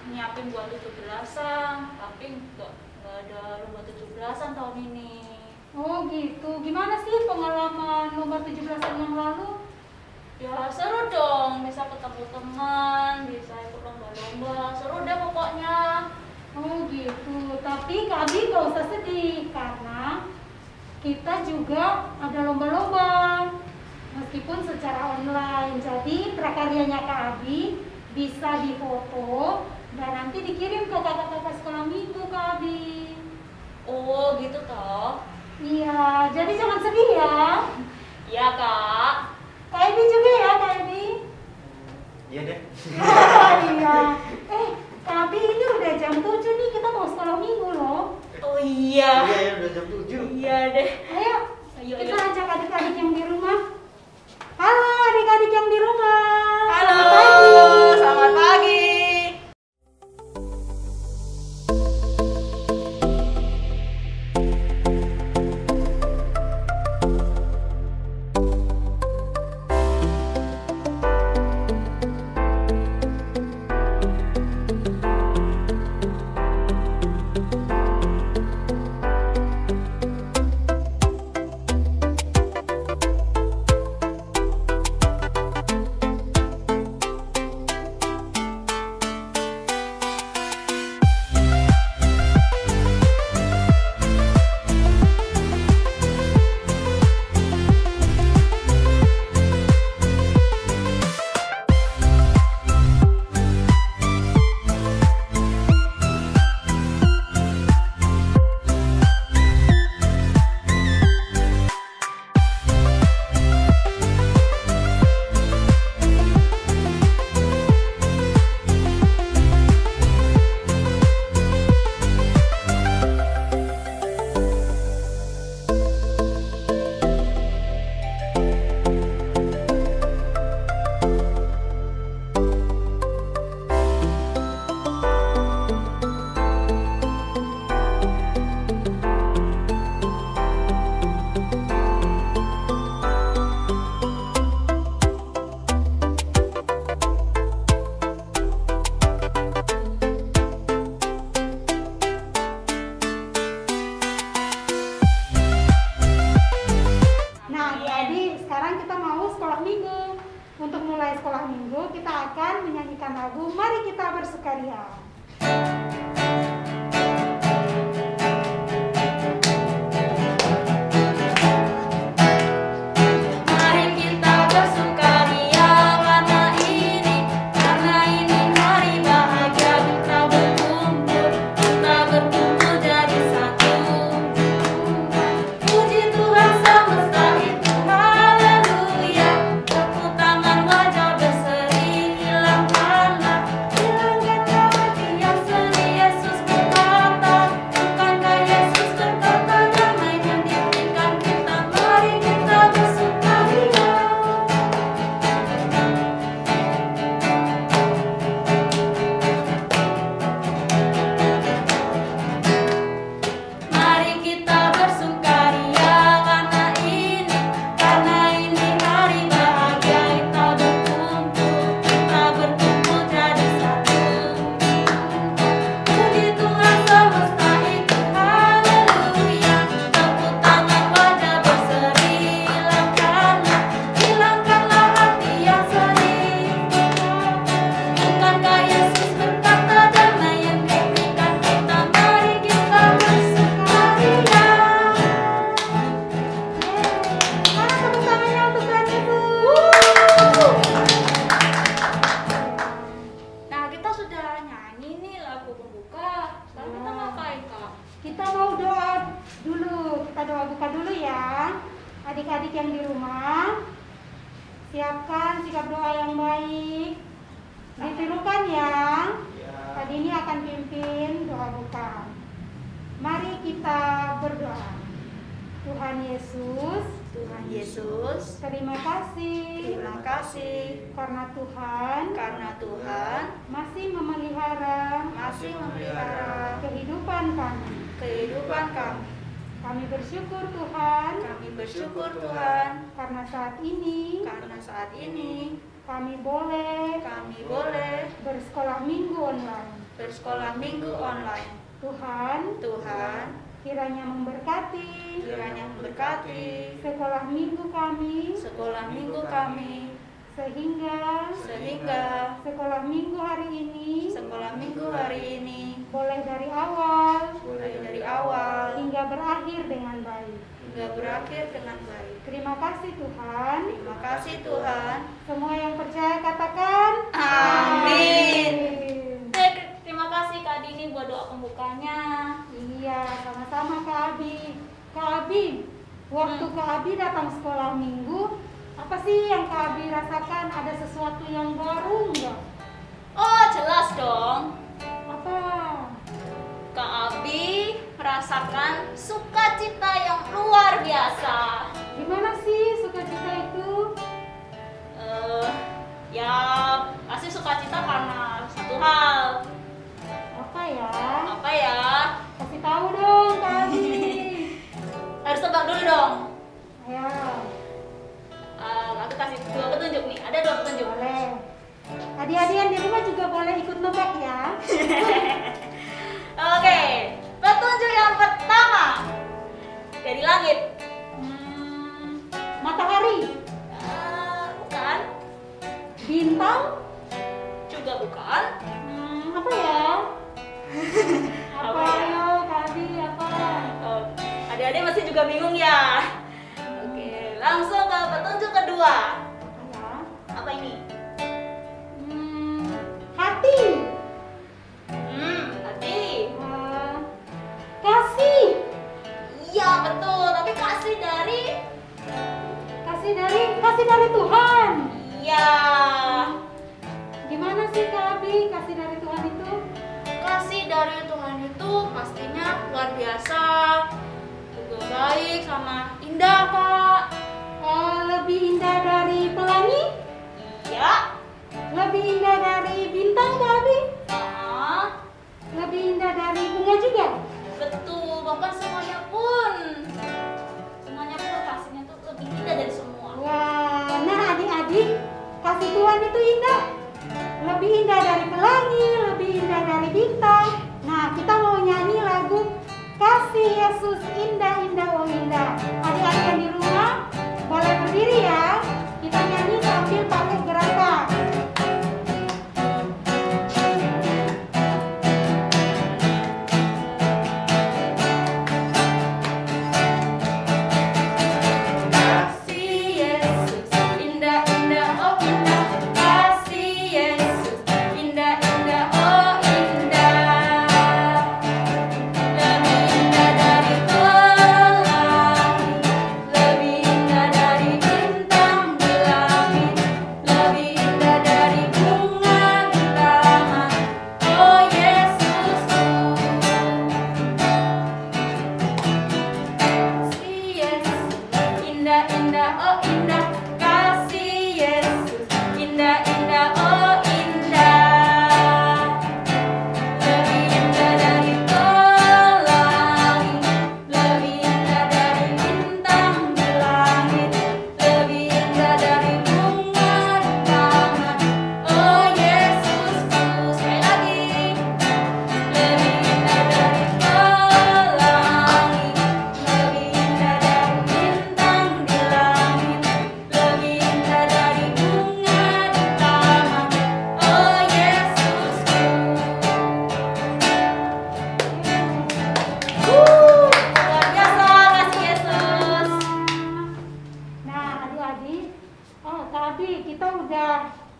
nyiapin buat 17-an, tapi nggak ada lomba 17-an tahun ini. Oh gitu, gimana sih pengalaman lomba 17-an yang lalu? Ya seru dong, bisa ketemu teman, bisa ikut lomba-lomba, seru deh pokoknya. Oh gitu, tapi Kak Abi nggak usah sedih karena kita juga ada lomba-lomba meskipun secara online. Jadi prakaryanya Kak Abi bisa difoto dan nanti dikirim ke kakak-kakak sekolah minggu Kak Abi. Oh gitu toh? Iya, jadi jangan sedih ya. Iya Kak. Kak Abi juga ya Kak Abi. Iya deh. Iya. Kak Abi ini udah jam 7 nih, kita mau sekolah minggu loh. Oh iya. Iya ya udah jam 7. Iya deh. Ayo, Ayo, kita ayo. ajak adik-adik yang di rumah. Halo adik-adik yang di rumah. Halo, Selamat pagi. selamat pagi. Nah, jadi sekarang kita mau sekolah minggu. Untuk mulai sekolah minggu, kita akan menyanyikan lagu Mari Kita Bersukaria. Mari kita bersukaria karena ini hari bahagia, kita berkumpul jadi satu. Puji Tuhan semesta itu, haleluya. Tepuk tangan wajah berseri, hilangkanlah hati yang seri. Yesus berkata, bukankah Yesus berkata, damai yang diberikan kita, mari kita bersukaria. Mari kita bersukaria karena ini hari bahagia, kita berkumpul jadi satu. Puji Tuhan semesta itu, haleluya. Tepuk tangan wajah berseri, hilangkanlah hati yang sedih. Bukankah Yesus berkata, damai yang diberikan kita, mari kita bersukaria. Mana tepuk tangannya untuk Tuhan Yesus? Nah, kita sudah nyanyi nih lagu pembuka. Sekarang kita ngapain, Kak? Kita mau doa dulu. Kita doa buka dulu ya. Adik-adik yang di rumah, siapkan sikap doa yang baik. Ditirukan ya. Tadi ini akan pimpin doa buka. Mari kita berdoa. Tuhan Yesus, Tuhan Yesus, terima kasih terima kasih karena Tuhan karena Tuhan masih memelihara kehidupan kami. kehidupan kami. Kami bersyukur Tuhan Kami bersyukur Tuhan karena saat ini karena saat ini kami boleh bersekolah minggu online. Tuhan kiranya memberkati sekolah minggu kami sehingga sekolah minggu hari ini boleh dari awal hingga berakhir dengan baik. Terima kasih Tuhan. Semua yang percaya katakan Amin. Terima kasih Kak Dini buat doa pembukanya. Iya, sama-sama Kak Abi. Kak Abi, waktu Kak Abi datang sekolah minggu, apa sih yang Kak Abi rasakan? Ada sesuatu yang baru enggak? Oh, jelas dong. Apa? Kak Abi merasakan sukacita yang luar biasa. Gimana sih sukacita itu? Ya pasti sukacita karena satu hal. Apa ya? Kasih tahu dong Kak Abi. Harus tebak dulu dong. Ayo. Aku kasih 2 petunjuk nih. Ada 2 petunjuk. Boleh. Adik-adik yang di rumah juga boleh ikut nebak ya. Oke, petunjuk yang pertama dari langit. Matahari. Bukan. Bintang. Juga bukan. Apa ya? Apa Apa ya? ayo Kak Abi, apa? Oh, adik-adik masih juga bingung ya. Oke, langsung ke petunjuk kedua. Ya. Apa ini? Hati. Hati. Kasih. Iya betul, tapi kasih dari Tuhan. Iya. Gimana sih Kak Abi kasih dari Tuhan itu? Kasih dari Tuhan itu pastinya luar biasa, juga baik sama indah Kak. Lebih indah dari pelangi? Iya. Lebih indah dari bintang Kak Abi? Lebih indah dari bunga juga? Betul, bahkan semuanya pun kasihnya tuh lebih indah dari semua. Wah, nah adik-adik, kasih Tuhan itu indah. Lebih indah dari pelangi, lebih indah dari bintang. Nah, kita mau nyanyi lagu Kasih Yesus Indah Indah Oh Indah. Adik-adik yang di rumah boleh berdiri ya. Kita nyanyi sambil pakai gerakan.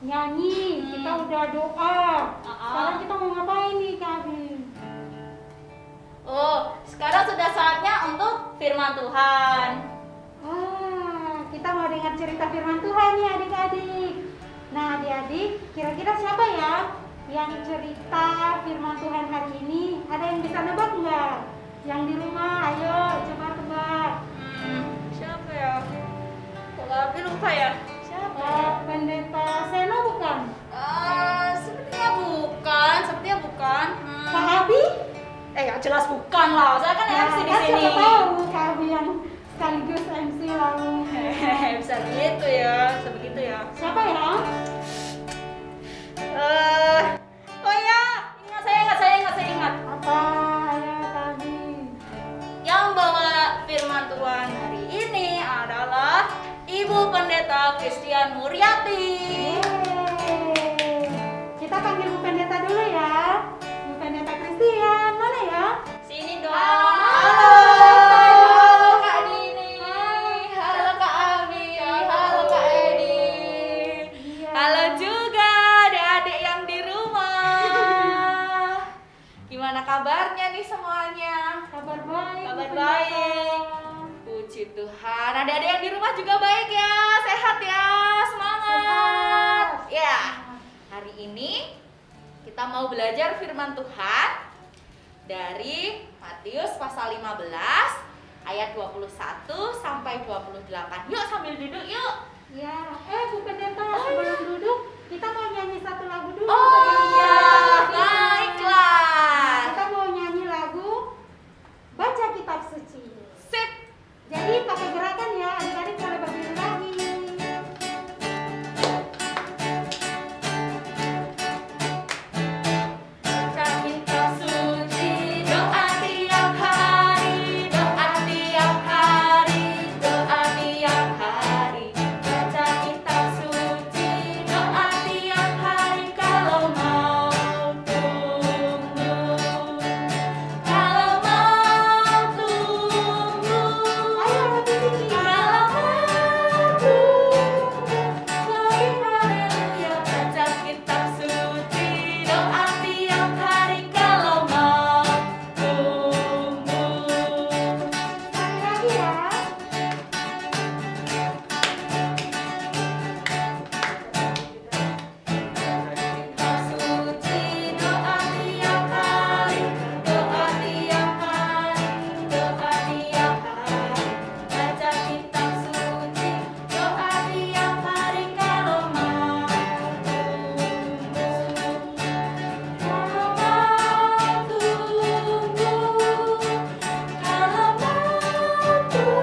Nyanyi, kita udah doa. Sekarang kita mau ngapain nih Kak Abi? Oh, sekarang sudah saatnya untuk firman Tuhan. Kita mau dengar cerita firman Tuhan nih adik-adik. Nah adik-adik, kira-kira siapa ya yang cerita firman Tuhan hari ini? Ada yang bisa nebak nggak? Yang di rumah, ayo coba tebak. Siapa ya? Kok Kak Abi lupa ya? Pendeta Seno bukan? Sepertinya bukan. Kak Abi? Ya jelas bukan lah. Saya kan MC di sini. Siapa tahu Kak Abi yang sekaligus MC lalu. Bisa gitu ya, sebegitu ya. Siapa ya? Oh ya, saya ingat. Apa ya tadi? Yang bawa firman Tuhan hari ini adalah Ibu Pendeta Christian Muriati. Yeay. Kita panggil Bu Pendeta dulu ya. Bu Pendeta Christian, mana ya? Sini dong. Halo. Halo Kak Dini. Halo Kak Abi. Halo Kak Edi. Iya. Halo juga adik-adik yang di rumah. Gimana kabarnya nih semuanya? Kabar baik. Kabar Bu baik. Pendeta. Puji Tuhan. Adik-adik yang di rumah juga baik ya. Sehat ya. Semangat. Sehat. Ya. Hari ini kita mau belajar firman Tuhan dari Matius pasal 15 ayat 21 sampai 28. Yuk sambil duduk yuk. Ya, Bu Pendeta, sebelum duduk kita mau nyanyi satu lagu dulu. Oh sebelum iya, kita baiklah. Kita mau nyanyi lagu Baca Kitab Suci. Sip. Jadi pakai gerakan ya, adik-adik boleh berdiri lagi. Baca kitab suci, doa tiap hari, doa tiap hari, doa tiap hari. Baca kitab suci, doa tiap hari kalau mau tunggu. Kalau mau tunggu. Ayo lebih tinggi. Kalau mau tunggu. Glory haleluya, baca kitab suci, doa tiap hari kalau mau tunggu. Sekali lagi ya. Kitab suci, doa tiap hari, doa tiap hari, doa tiap hari. Baca kitab suci, doa tiap hari kalau mau tunggu. Kalau mau tunggu, kalau mau tunggu.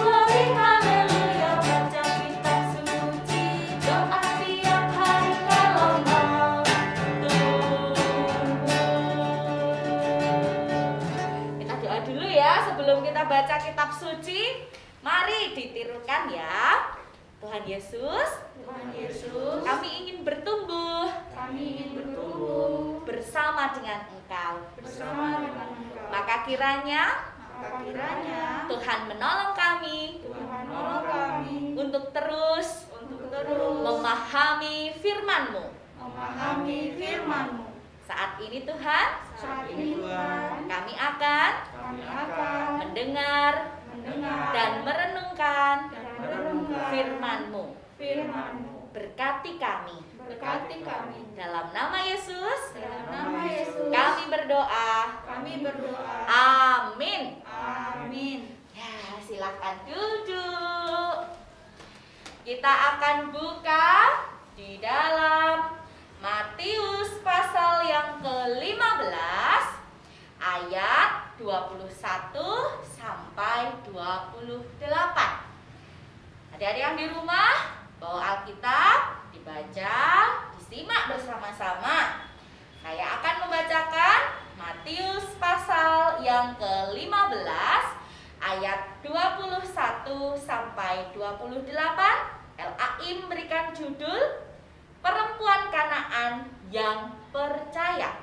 Glory haleluya, baca kitab suci, doa tiap hari kalau mau tunggu. Kita doa dulu ya sebelum kita baca kitab suci. Mari ditirukan ya. Tuhan Yesus, kami ingin bertumbuh bersama dengan Engkau. Maka kiranya Tuhan menolong kami untuk terus memahami firman-Mu. Saat ini Tuhan, kami akan mendengar dan merenungkan firman-Mu. Berkati kami. Dalam nama Yesus, kami berdoa. Amin. Ya, silakan duduk. Kita akan buka di dalam Matius pasal yang ke-15 ayat 21 sampai 28. Adik-adik yang di rumah, bawa Alkitab, dibaca, disimak bersama-sama. Saya akan membacakan Matius pasal yang ke-15 ayat 21 sampai 28. LAI memberikan judul Perempuan Kanaan yang Percaya.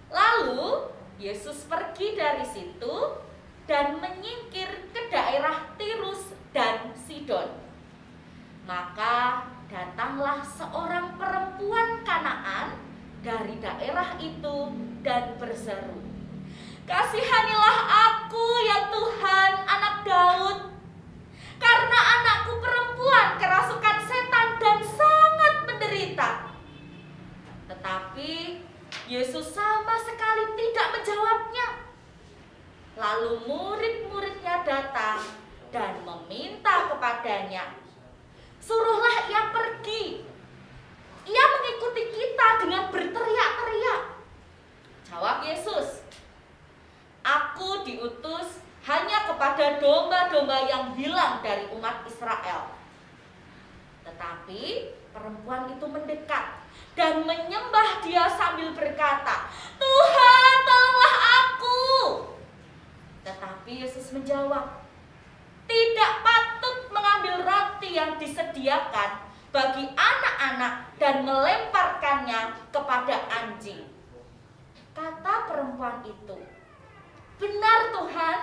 Lalu Yesus pergi dari situ dan menyingkir ke daerah Tirus dan Sidon. Maka datanglah seorang perempuan Kanaan dari daerah itu dan berseru, "Kasihanilah aku ya Tuhan, anak Daud, karena anakku perempuan kerasukan setan dan sangat menderita." Tetapi Yesus sama sekali tidak menjawabnya. Lalu murid-muridnya datang dan meminta kepadanya, "Suruhlah ia pergi. Ia mengikuti kita dengan berteriak-teriak." Jawab Yesus, "Aku diutus hanya kepada domba-domba yang hilang dari umat Israel." Tetapi perempuan itu mendekat dan menyembah Dia sambil berkata, "Tuhan, tolonglah aku." Tetapi Yesus menjawab, "Tidak patut mengambil roti yang disediakan bagi anak-anak dan melemparkannya kepada anjing." Kata perempuan itu, "Benar Tuhan,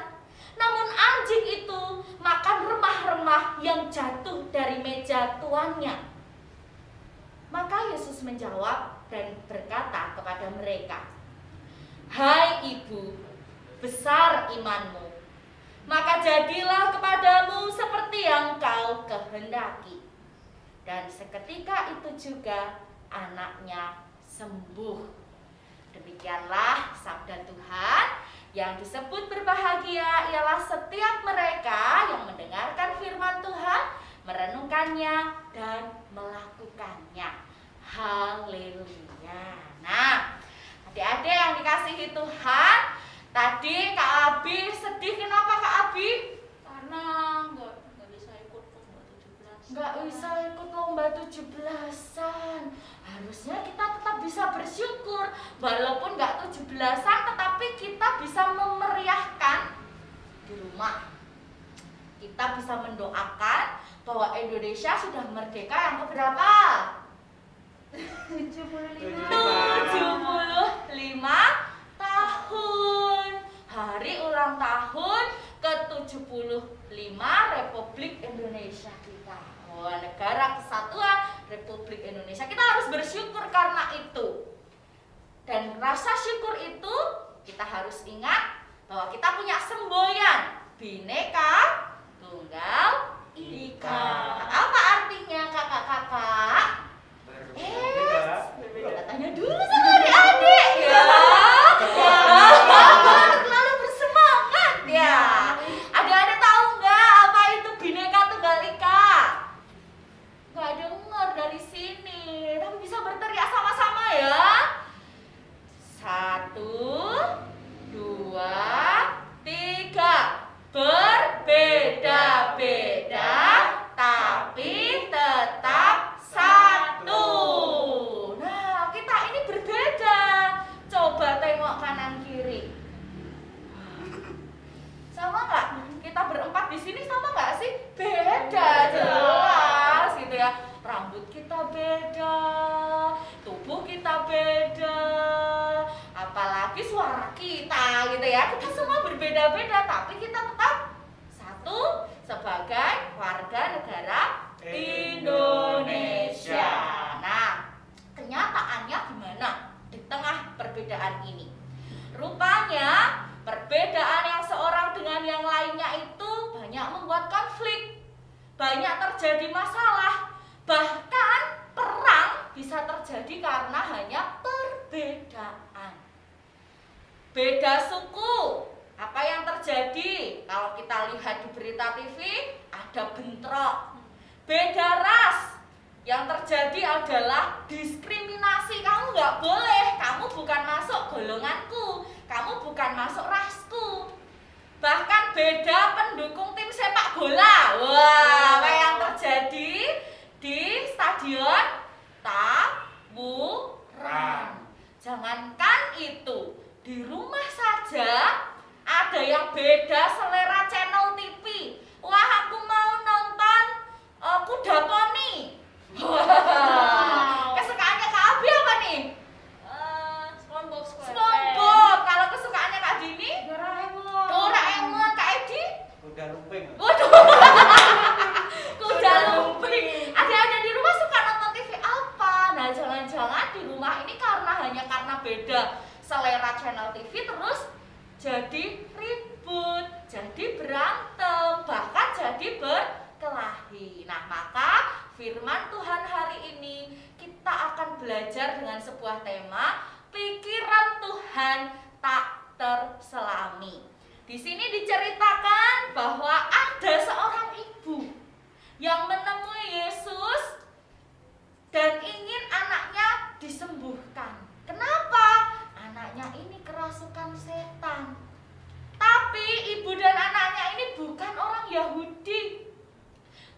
namun anjing itu makan remah-remah yang jatuh dari meja tuannya." Maka Yesus menjawab dan berkata kepada mereka, "Hai ibu, besar imanmu, maka jadilah kepadamu seperti yang kau kehendaki." Dan seketika itu juga anaknya sembuh. Demikianlah sabda Tuhan. Yang disebut berbahagia ialah setiap mereka yang mendengarkan firman Tuhan, merenungkannya, dan melakukannya. Haleluya. Nah, adik-adik yang dikasihi Tuhan, tadi Kak Abi sedih. Kenapa Kak Abi? Karena nggak bisa ikut lomba 17. Nggak bisa ikut lomba 17-an. Harusnya kita tetap bisa bersyukur. Walaupun nggak 17-an, tetapi kita bisa memeriahkan di rumah. Kita bisa mendoakan bahwa Indonesia sudah merdeka yang keberapa? 75 tahun. Hari ulang tahun ke-75 Republik Indonesia kita. Oh, negara kesatuan Republik Indonesia. Kita harus bersyukur karena itu. Dan rasa syukur itu kita harus ingat bahwa kita punya semboyan Bhinneka Tunggal Ika. Apa artinya kakak-kakak? Tanya dulu sama adik-adik ya. Terlalu bersemangat ya. Adik-adik tahu nggak apa itu Bhinneka Tunggal Ika? Nggak dengar dari sini, tapi bisa berteriak sama-sama ya. 1, 2, 3. Berbeda-beda tapi tetap satu. Nah, kita ini berbeda. Coba tengok kanan kiri. Sama nggak? Kita berempat di sini sama nggak sih? Beda, jelas gitu ya. Rambut kita beda, tubuh kita beda, apalagi suara kita gitu ya. Kita semua berbeda-beda, tapi kita tetap satu sebagai warga negara Indonesia. Nah, kenyataannya gimana di tengah perbedaan ini? Rupanya perbedaan yang seorang dengan yang lainnya itu banyak membuat konflik, banyak terjadi masalah, bahkan perang bisa terjadi karena hanya perbedaan. Beda suku, apa yang terjadi? Kalau kita lihat di berita TV, ada bentrok. Beda ras, yang terjadi adalah diskriminasi. Kamu nggak boleh, kamu bukan masuk golonganku, kamu bukan masuk rasku. Bahkan beda pendukung tim sepak bola. Wah, apa yang terjadi di stadion tawuran? Jangankan itu, di rumah saja ada yang beda selera channel TV. Wah, aku mau nonton kuda poni. Kesukaannya Kak Abi apa nih? SpongeBob. SpongeBob. Kalau kesukaannya Kak Dini? Doraemon. Kak Edi? Kuda lumping. Waduh. Kuda lumping. Adik-adik di rumah suka nonton TV apa? Nah, jangan-jangan di rumah ini hanya karena beda selera channel TV terus jadi ribut, jadi berantem, bahkan jadi berkelahi. Nah, maka firman Tuhan hari ini kita akan belajar dengan sebuah tema, pikiran Tuhan tak terselami. Di sini diceritakan bahwa ada seorang ibu yang menemui Yesus dan ingin anaknya disembuhkan. Kenapa? Anaknya ini kerasukan setan. Tapi ibu dan anaknya ini bukan orang Yahudi.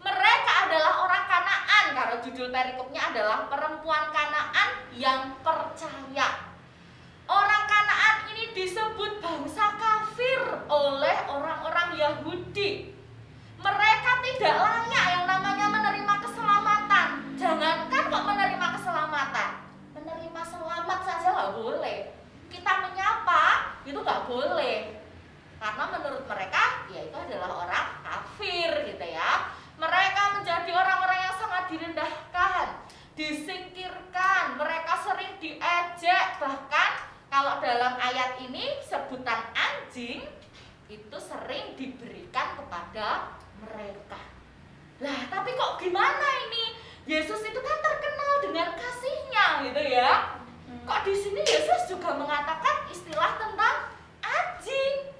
Mereka adalah orang Kanaan. Kalau judul perikopnya adalah nggak boleh. Kita menyapa itu nggak boleh. Karena menurut mereka ya itu adalah orang kafir gitu ya. Mereka menjadi orang-orang yang sangat direndahkan, disingkirkan, mereka sering diejek. Bahkan kalau dalam ayat ini sebutan anjing itu sering diberikan kepada mereka. Lah, tapi kok gimana ini? Yesus itu kan terkenal dengan kasihnya gitu ya. Kok di sini Yesus juga mengatakan istilah tentang anjing?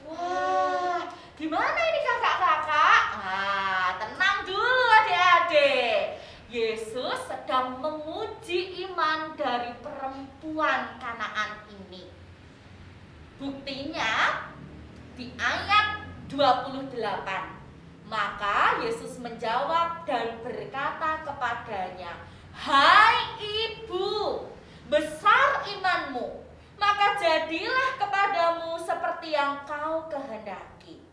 Wah, gimana ini kakak-kakak? Nah, tenang dulu adik-adik. Yesus sedang menguji iman dari perempuan Kanaan ini. Buktinya di ayat 28. Maka Yesus menjawab dan berkata kepadanya, "Hai ibu, besar imanmu, maka jadilah kepadamu seperti yang kau kehendaki."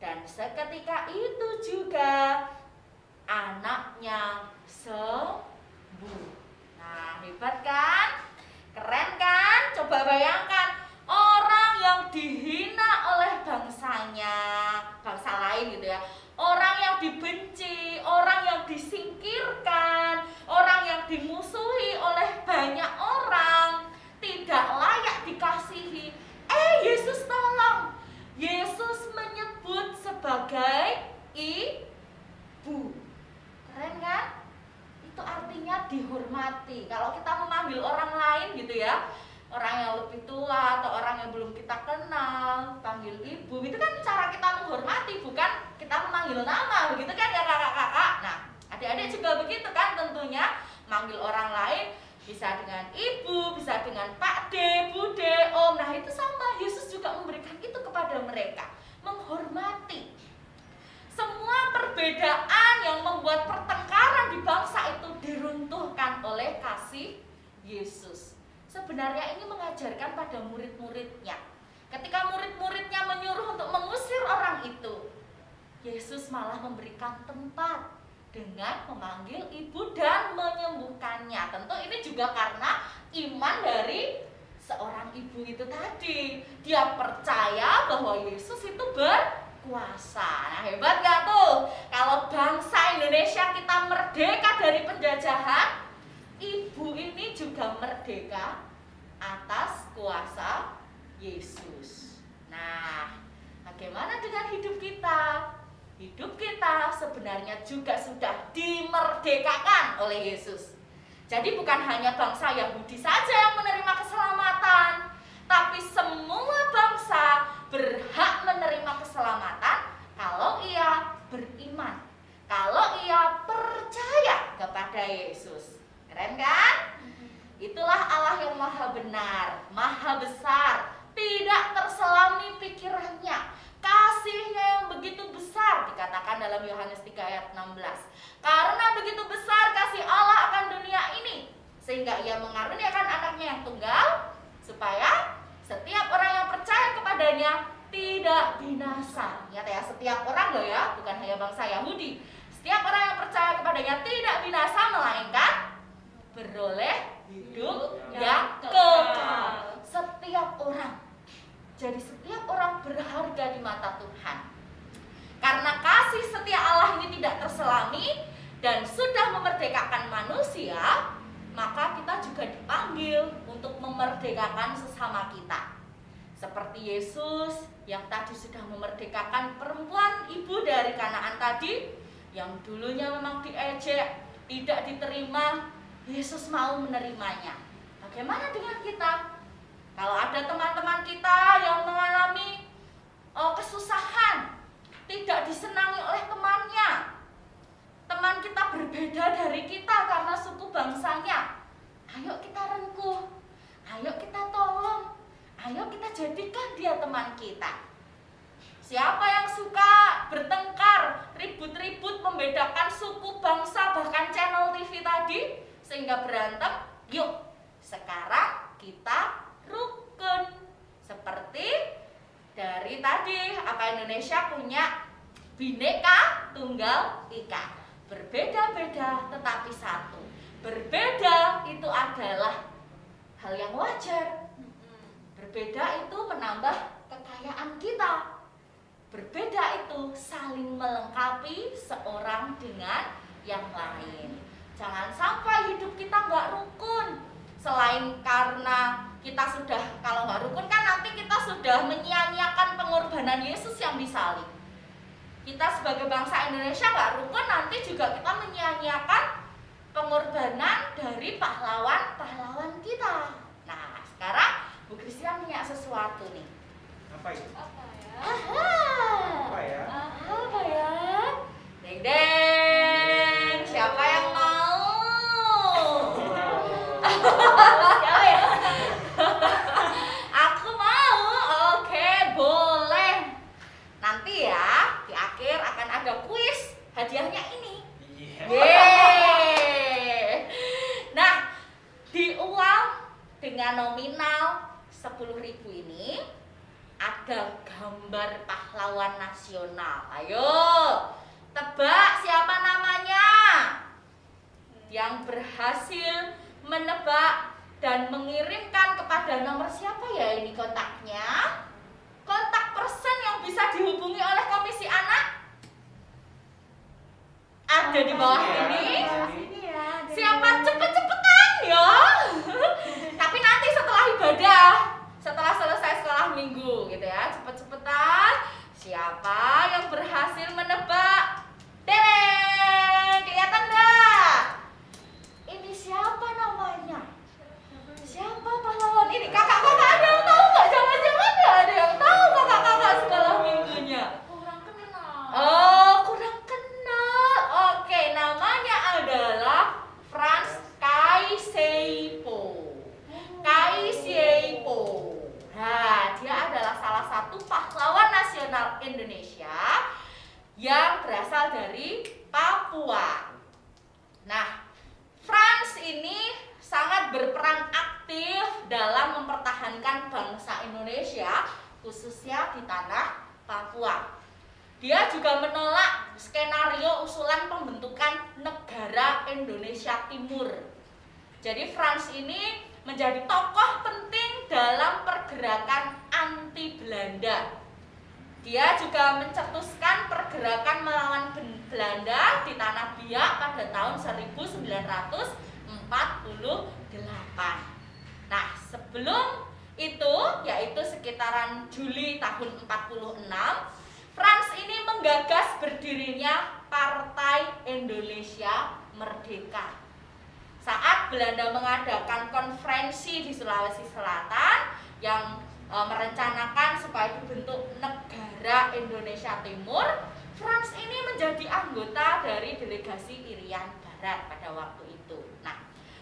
Dan seketika itu juga anaknya sembuh. Nah, hebat kan? Keren kan? Coba bayangkan, orang yang dihina oleh bangsanya, bangsa lain gitu ya, orang yang dibenci, orang yang disingkirkan, orang yang dimusuhi oleh banyak orang, tidak layak dikasihi. Yesus tolong. Yesus menyebut sebagai ibu. Keren kan? Itu artinya dihormati. Kalau kita memanggil orang lain gitu ya, orang yang lebih tua atau orang yang belum kita kenal, panggil ibu, itu kan cara kita menghormati, bukan kita memanggil nama, begitu kan ya kakak-kakak. Nah, adik-adik juga begitu kan tentunya, manggil orang lain bisa dengan ibu, bisa dengan Pak D, Bude, Om. Nah, itu sama, Yesus juga memberikan itu kepada mereka, menghormati. Semua perbedaan yang membuat pertengkaran di bangsa itu diruntuhkan oleh kasih Yesus. Sebenarnya ini mengajarkan pada murid-muridnya. Ketika murid-muridnya menyuruh untuk mengusir orang itu, Yesus malah memberikan tempat dengan memanggil ibu dan menyembuhkannya. Tentu ini juga karena iman dari seorang ibu itu tadi. Dia percaya bahwa Yesus itu berkuasa. Nah, hebat gak tuh? Kalau bangsa Indonesia kita merdeka dari penjajahan, ibu ini juga merdeka atas kuasa Yesus. Nah, bagaimana dengan hidup kita? Hidup kita sebenarnya juga sudah dimerdekakan oleh Yesus. Jadi bukan hanya bangsa Yahudi saja yang menerima keselamatan, tapi semua bangsa berhak menerima keselamatan kalau ia beriman, kalau ia percaya kepada Yesus. Keren kan? Itulah Allah yang maha benar, maha besar, tidak terselami pikirannya. Kasihnya yang begitu besar, dikatakan dalam Yohanes 3 ayat 16. Karena begitu besar kasih Allah akan dunia ini, sehingga ia mengaruniakan anaknya yang tunggal, supaya setiap orang yang percaya kepadanya tidak binasa. Ingat ya, setiap orang loh ya, bukan hanya bangsa Yahudi. Setiap orang yang percaya kepadanya tidak binasa, melainkan beroleh hidup yang kekal. Setiap orang. Jadi setiap orang berharga di mata Tuhan. Karena kasih setia Allah ini tidak terselami dan sudah memerdekakan manusia, maka kita juga dipanggil untuk memerdekakan sesama kita. Seperti Yesus yang tadi sudah memerdekakan perempuan ibu dari Kanaan tadi, yang dulunya memang diejek, tidak diterima, Yesus mau menerimanya. Bagaimana dengan kita? Kalau ada teman-teman kita yang mengalami kesusahan, tidak disenangi oleh temannya, teman kita berbeda dari kita karena suku bangsanya, ayo kita rengkuh, ayo kita tolong, ayo kita jadikan dia teman kita. Siapa yang suka bertengkar, ribut-ribut, membedakan suku, bangsa, bahkan channel TV tadi sehingga berantem, yuk sekarang kita rukun. Seperti dari tadi, apa Indonesia punya Bhinneka Tunggal Ika, berbeda-beda tetapi satu. Berbeda itu adalah hal yang wajar. Berbeda itu menambah kekayaan kita. Berbeda itu saling melengkapi seorang dengan yang lain. Jangan sampai hidup kita nggak rukun. Selain karena kita sudah, kalau nggak rukun kan nanti kita sudah menyia-nyiakan pengorbanan Yesus yang disalib. Kita sebagai bangsa Indonesia nggak rukun, nanti juga kita menyia-nyiakan pengorbanan dari pahlawan-pahlawan kita. Nah, sekarang Bu Christian punya sesuatu nih. Apa itu? Apa ya? Apa ya? Apa ya? Deng deng. Siapa yang mau? Siapa ya? Aku mau. Oke, boleh. Nanti ya di akhir akan ada kuis. Hadiahnya ini. Iya. Yeay. Nah, di uang dengan nominal 10.000 ini ada gambar pahlawan nasional. Ayo, tebak siapa namanya? Yang berhasil menebak dan mengirimkan kepada nomor siapa ya ini kontaknya? Kontak person yang bisa dihubungi oleh Komisi Anak ada di bawah ini. Ini ya. Siapa cepet-cepetan ya? Tapi nanti setelah ibadah, setelah selesai sekolah minggu gitu ya, cepet-cepetan. Siapa yang berhasil menebak? Dereng, kelihatan nggak? Ini siapa namanya? Siapa pahlawan ini? Kakak-kakak ada yang tahu nggak? Jangan-jangan nggak ada yang tahu kakak-kakak sekolah minggunya. Kurang kenal. Oh, kurang kenal. Oke, namanya adalah Franz Kaiseipo. Kaiseipo. Nah, dia adalah salah satu pahlawan nasional Indonesia yang berasal dari Papua. Nah, Franz ini sangat berperan aktif dalam mempertahankan bangsa Indonesia, khususnya di tanah Papua. Dia juga menolak skenario usulan pembentukan negara Indonesia Timur. Jadi Franz ini menjadi tokoh penting dalam pergerakan anti Belanda. Dia juga mencetuskan pergerakan melawan Belanda di Tanah Biak pada tahun 1948. Nah, sebelum itu, yaitu sekitaran Juli tahun 46, Franz ini menggagas berdirinya Partai Indonesia Merdeka. Saat Belanda mengadakan konferensi di Sulawesi Selatan yang merencanakan supaya dibentuk negara Indonesia Timur, Franz ini menjadi anggota dari delegasi Irian Barat pada waktu itu. Nah,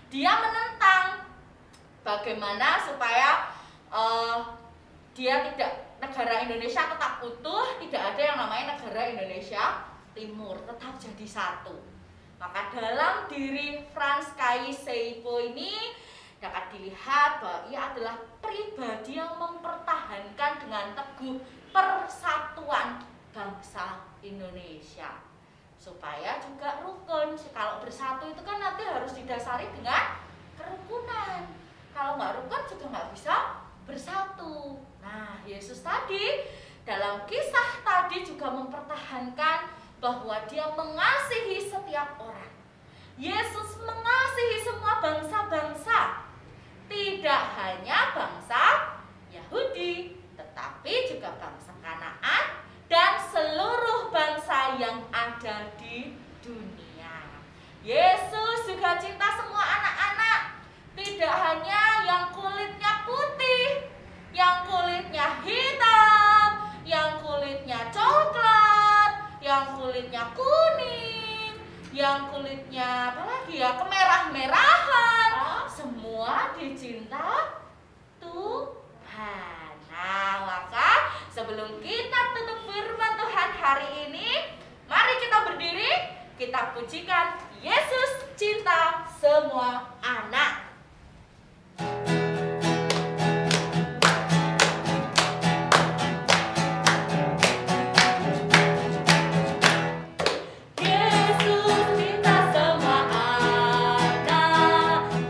dia menentang bagaimana supaya negara Indonesia tetap utuh, tidak ada yang namanya negara Indonesia Timur, tetap jadi satu. Maka dalam diri Franz Kaiseipo ini dapat dilihat bahwa ia adalah pribadi yang mempertahankan dengan teguh persatuan bangsa Indonesia supaya juga rukun. Kalau bersatu itu kan nanti harus didasari dengan kerukunan. Kalau nggak rukun juga nggak bisa bersatu. Nah, Yesus tadi dalam kisah tadi juga mempertahankan bahwa dia mengasihi setiap orang. Yesus mengasihi semua bangsa-bangsa, tidak hanya bangsa Yahudi, tetapi juga bangsa Kanaan dan seluruh bangsa yang ada di dunia. Yesus juga cinta semua anak-anak, tidak hanya yang kulitnya putih, yang kulitnya hitam, yang kulitnya coklat, yang kulitnya kuning, yang kulitnya apalagi ya, kemerah-merahan, semua dicinta Tuhan. Nah, maka sebelum kita tutup firman Tuhan hari ini, mari kita berdiri, kita pujikan Yesus cinta semua anak.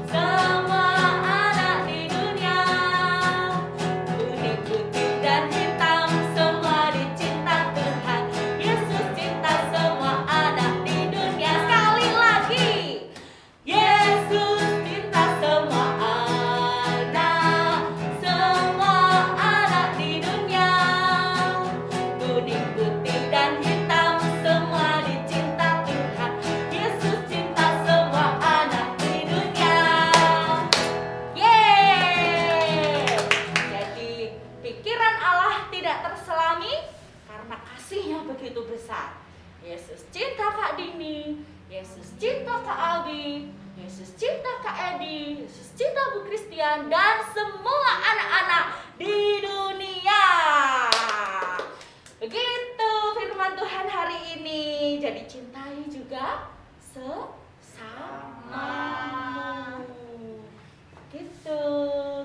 Semua anak di Eni, Yesus cinta Kak Abi, Yesus cinta Kak Edi, Yesus cinta Bu Christian, dan semua anak-anak di dunia. Begitu firman Tuhan hari ini. Jadi cintai juga sesamamu. Gitu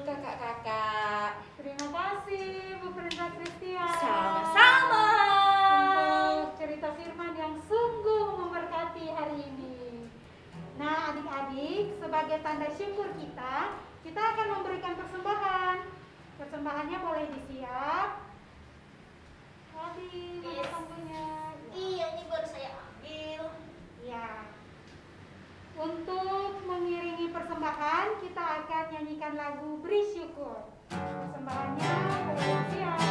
kakak-kakak. Terima kasih Bu Prinsa Christian. Sama-sama. Untuk cerita firman yang sungguh memberkati hari ini. Nah, adik-adik, sebagai tanda syukur kita akan memberikan persembahan. Persembahannya boleh disiap. Adi, mana Yes. sambungnya? Iya, ini baru saya ambil. Ya. Untuk mengiringi persembahan, kita akan nyanyikan lagu Beri Syukur. Persembahannya boleh disiap.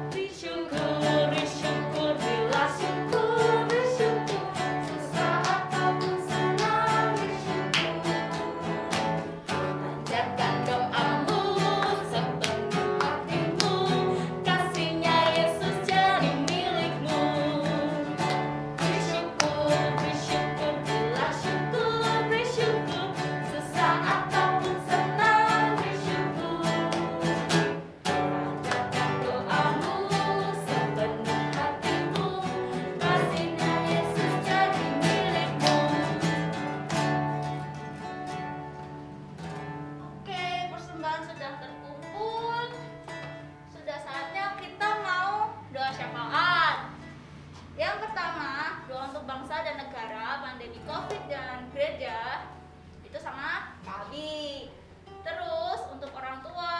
Bersyukur, bersyukur, bila syukur, bersyukur, sesaat kamu senang bersyukur. Panjatkan doamu sepenuh hatimu, kasihnya Yesus jadi milikmu. Bersyukur, bersyukur, bila syukur, bersyukur, sesaat kamu senang bersyukur. Panjatkan doamu sepenuh hatimu, kasihnya Yesus jadi milikmu. Oke, persembahan sudah terkumpul. Sudah saatnya kita mau doa syafaat. Yang pertama, doa untuk bangsa dan negara, pandemi COVID dan gereja. Itu sama kami. Terus untuk orang tua,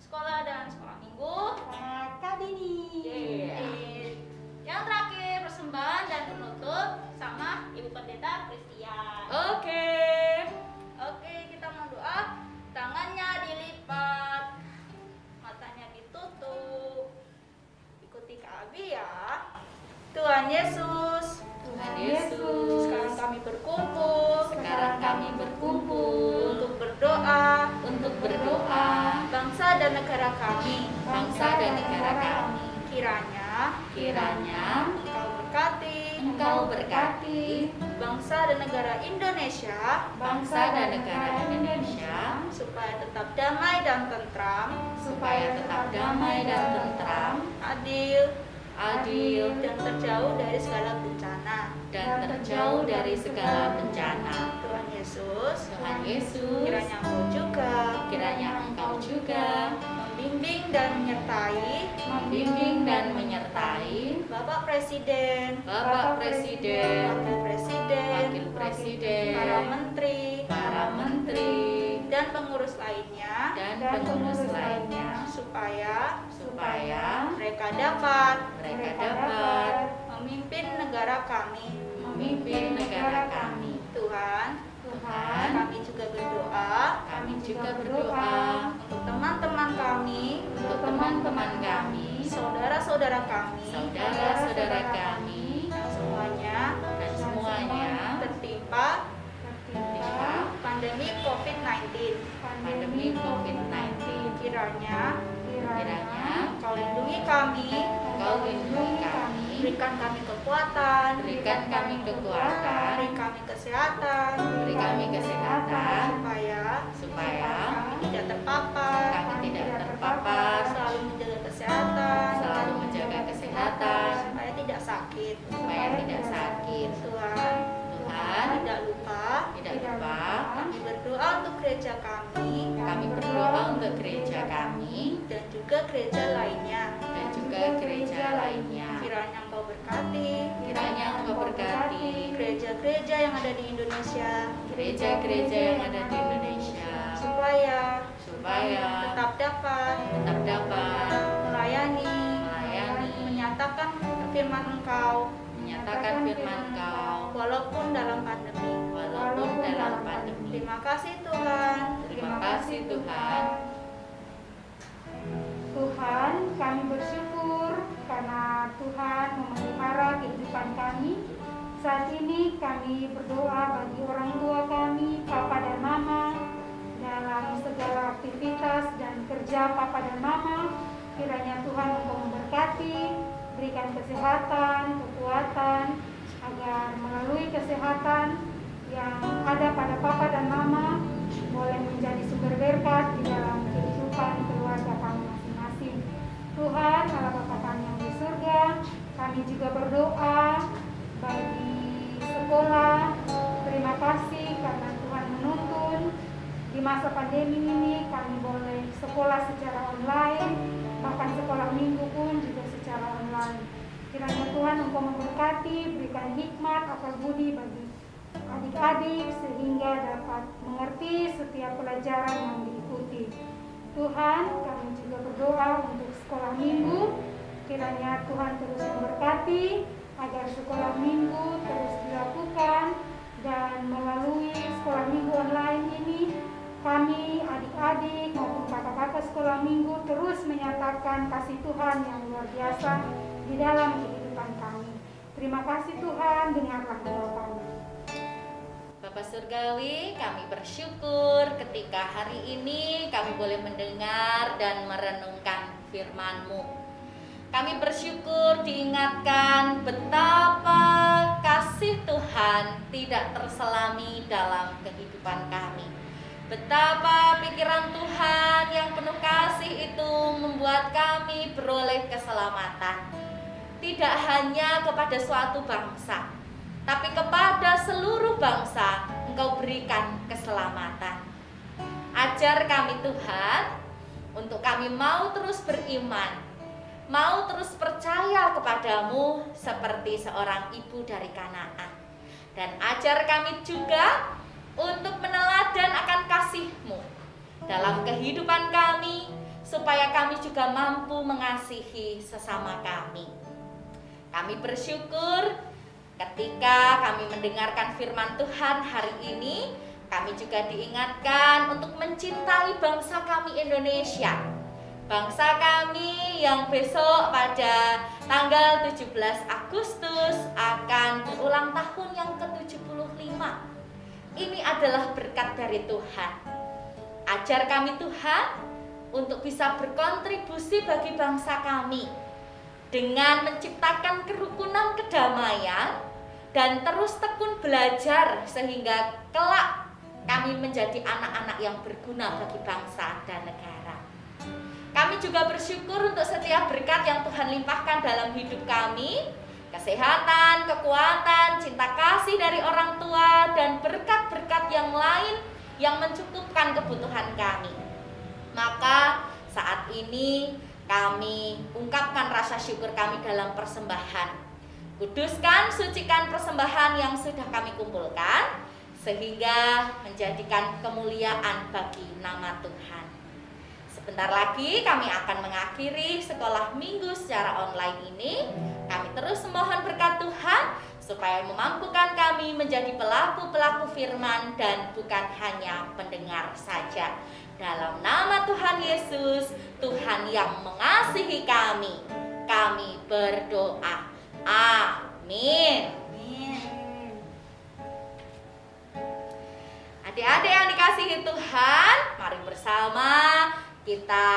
sekolah dan sekolah minggu. Nah, Kak Dini. Yeay. Yang terakhir, persembahan dan penutup sama Ibu Pendeta Christian. Oke. Oke, kita mau doa. Tangannya dilipat, matanya ditutup. Ikuti Kak Abi ya. Tuhan Yesus, Tuhan Yesus, sekarang kami berkumpul sekarang kami berkumpul untuk berdoa untuk berdoa bangsa dan negara kami. bangsa dan negara kami. Kiranya Kiranya Engkau berkati Engkau berkati bangsa dan negara Indonesia bangsa dan negara Indonesia supaya tetap damai dan tentram, supaya tetap damai dan tentram, adil, adil, dan terjauh dari segala bencana. dan terjauh dari segala bencana. Tuhan Yesus, Tuhan Yesus, kiranya Engkau juga membimbing dan menyertai Bapak Presiden, Bapak Presiden, Wakil Presiden, para menteri, dan pengurus lainnya, supaya mereka dapat memimpin negara kami. Tuhan, Tuhan, kami juga berdoa untuk teman-teman kami, saudara-saudara kami, kami, dan semuanya tertimpa pandemi COVID-19. Kiranya Engkau lindungi kami, berikan kami kekuatan, berikan kami kekuatan, beri kami kesehatan, supaya kami tidak terpapar, selalu menjaga kesehatan, supaya tidak sakit. Tuhan, tidak lupa kami berdoa untuk gereja kami, dan juga gereja lainnya. Kiranya Engkau berkati gereja-gereja yang ada di Indonesia, supaya tetap dapat melayani, menyatakan firman Engkau, walaupun dalam pandemi. Terima kasih Tuhan. Tuhan, kami bersyukur karena Tuhan memelihara kehidupan kami. Saat ini kami berdoa bagi orang tua kami, Papa dan Mama, dalam segala aktivitas dan kerja Papa dan Mama. Kiranya Tuhan Engkau memberkati, berikan kesehatan, kekuatan, agar melalui kesehatan yang ada pada Papa dan Mama boleh menjadi sumber berkat di dalam kehidupan keluarga kami masing-masing. Tuhan, Allah Bapa kami yang di surga, kami juga berdoa bagi sekolah. Terima kasih karena Tuhan menuntun di masa pandemi ini kami boleh sekolah secara online, bahkan sekolah minggu pun juga secara online. Kiranya Tuhan Engkau memberkati, berikan hikmat, akal budi bagi adik-adik sehingga dapat mengerti setiap pelajaran yang diikuti. Tuhan, kami juga berdoa untuk sekolah minggu. Kiranya Tuhan terus memberkati agar sekolah minggu terus dilakukan, dan melalui sekolah minggu online ini kami adik-adik maupun kakak-kakak sekolah minggu terus menyatakan kasih Tuhan yang luar biasa di dalam kehidupan kami. Terima kasih Tuhan, dengarlah doa kami. Bapak Surgawi, kami bersyukur ketika hari ini kami boleh mendengar dan merenungkan firman-Mu. Kami bersyukur diingatkan betapa kasih Tuhan tidak terselami dalam kehidupan kami. Betapa pikiran Tuhan yang penuh kasih itu membuat kami beroleh keselamatan. Tidak hanya kepada suatu bangsa, tapi kepada seluruh bangsa Engkau berikan keselamatan. Ajar kami Tuhan, untuk kami mau terus beriman, mau terus percaya kepadamu seperti seorang ibu dari Kanaan. Dan ajar kami juga untuk meneladan akan kasih-Mu dalam kehidupan kami, supaya kami juga mampu mengasihi sesama kami. Kami bersyukur ketika kami mendengarkan firman Tuhan hari ini, kami juga diingatkan untuk mencintai bangsa kami Indonesia. Bangsa kami yang besok pada tanggal 17 Agustus akan berulang tahun yang ke-75. Ini adalah berkat dari Tuhan. Ajar kami Tuhan untuk bisa berkontribusi bagi bangsa kami dengan menciptakan kerukunan kedamaian dan terus tekun belajar sehingga kelak kami menjadi anak-anak yang berguna bagi bangsa dan negara. Kami juga bersyukur untuk setiap berkat yang Tuhan limpahkan dalam hidup kami, kesehatan, kekuatan, cinta kasih dari orang tua, dan berkat-berkat yang lain yang mencukupkan kebutuhan kami. Maka saat ini kami ungkapkan rasa syukur kami dalam persembahan. Kuduskan, sucikan persembahan yang sudah kami kumpulkan, sehingga menjadikan kemuliaan bagi nama Tuhan. Sebentar lagi kami akan mengakhiri sekolah minggu secara online ini. Kami terus memohon berkat Tuhan supaya memampukan kami menjadi pelaku-pelaku firman dan bukan hanya pendengar saja. Dalam nama Tuhan Yesus, Tuhan yang mengasihi kami, kami berdoa. Amin. Adik-adik yang dikasihi Tuhan, mari bersama kita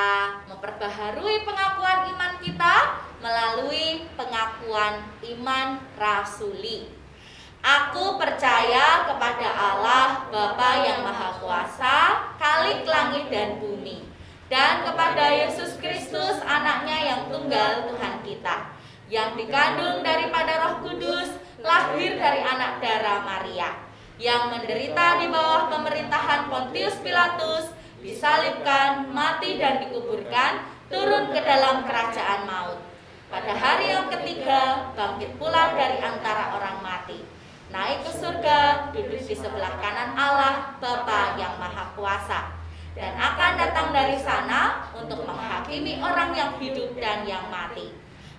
memperbaharui pengakuan iman kita melalui pengakuan iman rasuli. Aku percaya kepada Allah Bapa yang Maha Kuasa, Khalik langit dan bumi, dan kepada Yesus Kristus anaknya yang tunggal Tuhan kita, yang dikandung daripada Roh Kudus, lahir dari anak darah Maria, yang menderita di bawah pemerintahan Pontius Pilatus, disalibkan, mati dan dikuburkan, turun ke dalam kerajaan maut. Pada hari yang ketiga bangkit pula dari antara orang mati, naik ke surga, duduk di sebelah kanan Allah Bapa yang Maha Kuasa, dan akan datang dari sana untuk menghakimi orang yang hidup dan yang mati.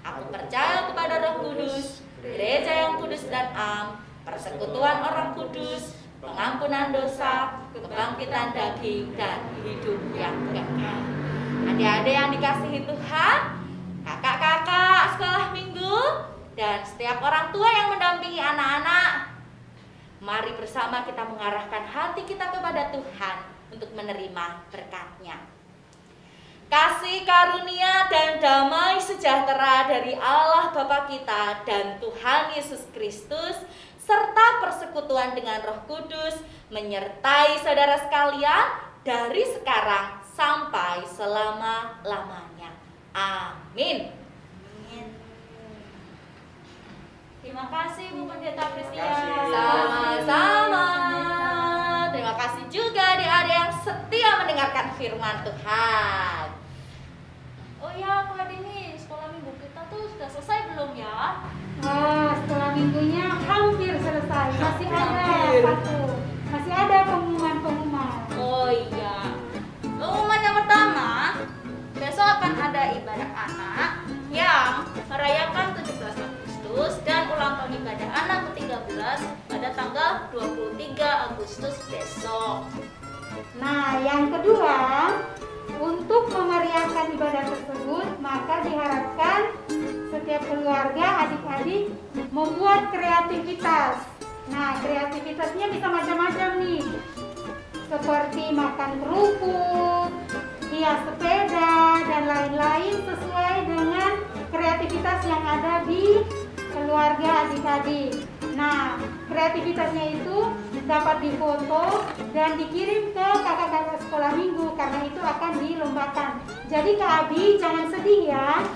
Aku percaya kepada Roh Kudus, gereja yang kudus dan am, persekutuan orang kudus, pengampunan dosa, kebangkitan daging, dan hidup yang kekal. Adik-adik yang dikasihi Tuhan, kakak-kakak sekolah minggu, dan setiap orang tua yang mendampingi anak-anak, mari bersama kita mengarahkan hati kita kepada Tuhan untuk menerima berkat-Nya. Kasih karunia dan damai sejahtera dari Allah Bapa kita dan Tuhan Yesus Kristus serta persekutuan dengan Roh Kudus menyertai saudara sekalian dari sekarang sampai selama-lamanya. Amin. Terima kasih Bu Pendeta Pristia. Sama-sama. Terima kasih juga adik-adik yang setia mendengarkan firman Tuhan. Oh ya, Kak Dini, sekolah minggu kita tuh sudah selesai belum ya? Wah, setelah minggunya hampir selesai. Masih ada satu. Masih ada pengumuman. Oh iya. Pengumuman yang pertama, besok akan ada ibadah anak yang merayakan 17 Agustus dan ulang tahun ibadah anak ke-13 pada tanggal 23 Agustus besok. Nah, yang kedua, untuk memeriahkan ibadah tersebut, maka diharapkan setiap keluarga, adik-adik membuat kreativitas. Nah, kreativitasnya bisa macam-macam nih. Seperti makan kerupuk, hias sepeda, dan lain-lain sesuai dengan kreativitas yang ada di keluarga adik-adik. Nah, kreativitasnya itu dapat difoto dan dikirim ke kakak-kakak sekolah minggu karena itu akan dilombakan. Jadi Kak Abi jangan sedih ya.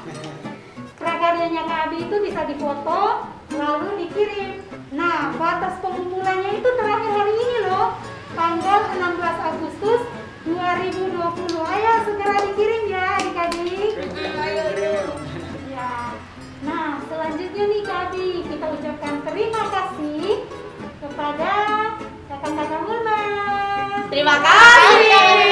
Prakaryanya Kak Abi itu bisa difoto lalu dikirim. Nah, batas pengumpulannya itu terakhir hari ini loh, tanggal 16 Agustus 2020. Ayo segera dikirim ya adik-adik. Ya. Nah, selanjutnya nih Kak Abi, kita ucapkan terima kasih kepada kakak-kakak Mulma. Terima kasih.